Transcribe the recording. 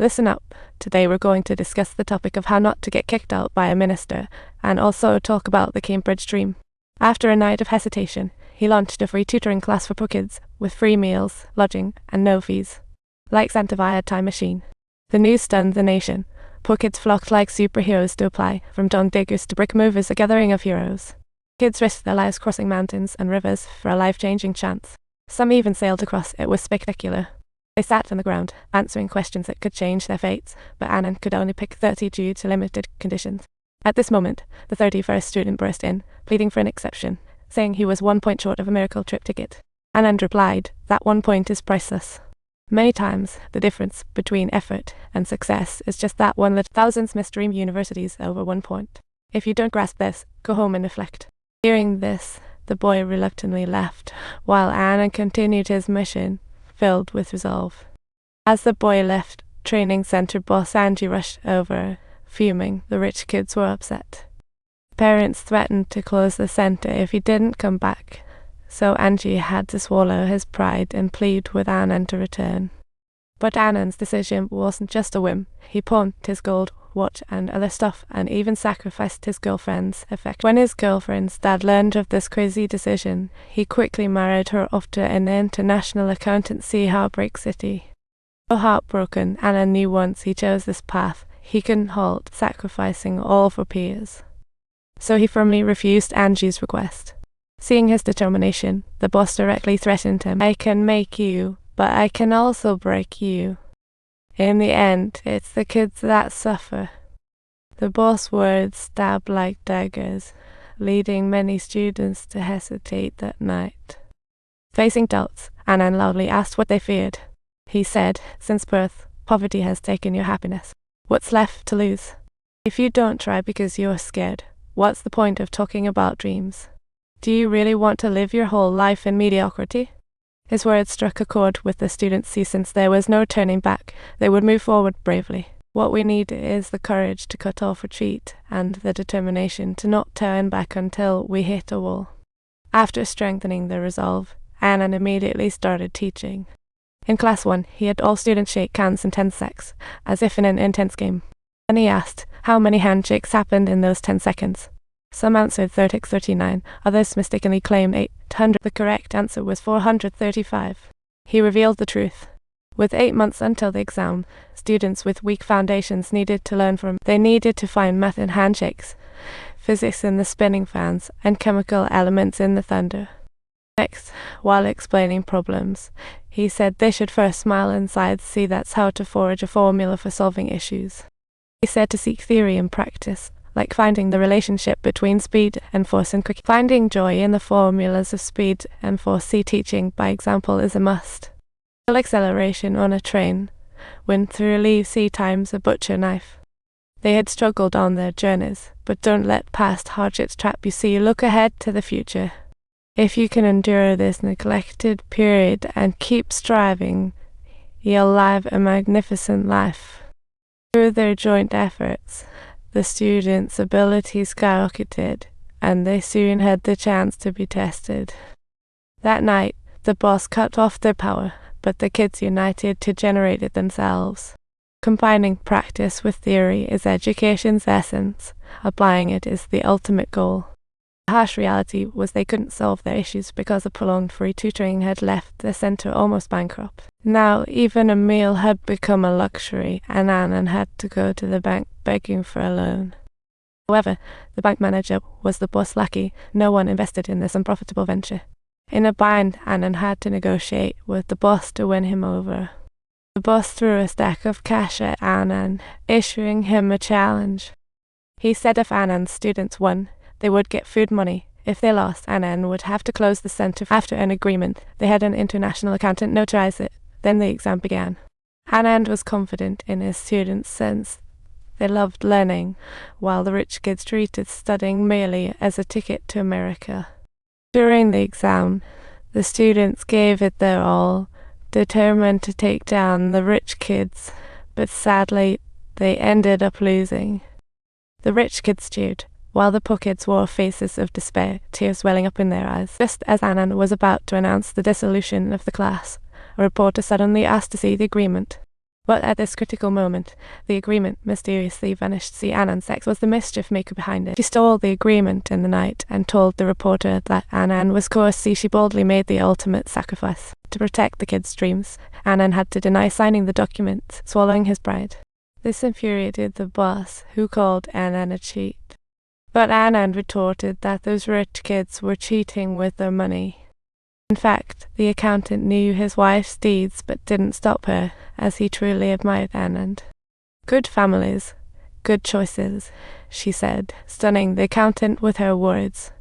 Listen up. Today we're going to discuss the topic of how not to get kicked out by a minister, and also talk about the Cambridge dream. After a night of hesitation, he launched a free tutoring class for poor kids, with free meals, lodging, and no fees. Like Santa via a time machine. The news stunned the nation. Poor kids flocked like superheroes to apply, from dung diggers to brick movers, a gathering of heroes. Kids risked their lives crossing mountains and rivers for a life-changing chance. Some even sailed across. It was spectacular. They sat on the ground, answering questions that could change their fates, but Anand could only pick 30 due to limited conditions. At this moment, the 31st student burst in, pleading for an exception, saying he was 1 point short of a miracle trip ticket. Anand replied, "That 1 point is priceless." Many times, the difference between effort and success is just that one. Thousands miss dream universities over 1 point. If you don't grasp this, go home and reflect. Hearing this, the boy reluctantly left, while Anand continued his mission, filled with resolve. As the boy left, training center boss Angie rushed over, fuming. The rich kids were upset. Parents threatened to close the center if he didn't come back, so Angie had to swallow his pride and plead with Anand to return. But Anand's decision wasn't just a whim. He pawned his gold watch and other stuff, and even sacrificed his girlfriend's affection. When his girlfriend's dad learned of this crazy decision, he quickly married her off to an international accountancy heartbreak city. So heartbroken, Anand knew once he chose this path, he couldn't halt, sacrificing all for peers. So he firmly refused Angie's request. Seeing his determination, the boss directly threatened him. "I can make you, but I can also break you. In the end, it's the kids that suffer." The boss' words stabbed like daggers, leading many students to hesitate that night. Facing doubts, Anand loudly asked what they feared. He said, "Since birth, poverty has taken your happiness. What's left to lose? If you don't try because you're scared, what's the point of talking about dreams? Do you really want to live your whole life in mediocrity?" His words struck a chord with the students. Since there was no turning back, they would move forward bravely. What we need is the courage to cut off retreat and the determination to not turn back until we hit a wall. After strengthening their resolve, Anand immediately started teaching. In class 1, he had all students shake hands in 10 seconds, as if in an intense game. Then he asked how many handshakes happened in those 10 seconds. Some answered 39, others mistakenly claimed 800. The correct answer was 435. He revealed the truth. With 8 months until the exam, students with weak foundations needed to learn from. They needed to find math in handshakes, physics in the spinning fans, and chemical elements in the thunder. Next, while explaining problems, he said they should first smile inside. See, that's how to forge a formula for solving issues. He said to seek theory and practice, like finding the relationship between speed and force and quick. Finding joy in the formulas of speed and force. See, teaching by example is a must. Feel acceleration on a train. When through leave, see times a butcher knife. They had struggled on their journeys, but don't let past hardships trap you. See, look ahead to the future. If you can endure this neglected period and keep striving, you'll live a magnificent life. Through their joint efforts, the students' abilities skyrocketed, and they soon had the chance to be tested. That night, the boss cut off their power, but the kids united to generate it themselves. Combining practice with theory is education's essence. Applying it is the ultimate goal. The harsh reality was they couldn't solve their issues because the prolonged free tutoring had left the center almost bankrupt. Now, even a meal had become a luxury, and Anand had to go to the bank begging for a loan. However, the bank manager was the boss' lackey. No one invested in this unprofitable venture. In a bind, Anand had to negotiate with the boss to win him over. The boss threw a stack of cash at Anand, issuing him a challenge. He said if Anand's students won, they would get food money. If they lost, Anand would have to close the center. After an agreement, they had an international accountant notarize it. Then the exam began. Anand was confident in his students since they loved learning, while the rich kids treated studying merely as a ticket to America. During the exam, the students gave it their all, determined to take down the rich kids, but sadly, they ended up losing. The rich kids cheered, while the poor kids wore faces of despair, tears welling up in their eyes. Just as Anand was about to announce the dissolution of the class, a reporter suddenly asked to see the agreement. But at this critical moment, the agreement mysteriously vanished. See, Annan's sex was the mischief maker behind it. She stole the agreement in the night and told the reporter that Annan was coerced. See, she boldly made the ultimate sacrifice. To protect the kid's dreams, Annan had to deny signing the document, swallowing his pride. This infuriated the boss, who called Annan a cheat. But Annan retorted that those rich kids were cheating with their money. In fact, the accountant knew his wife's deeds but didn't stop her, as he truly admired Annan. "Good families, good choices," she said, stunning the accountant with her words.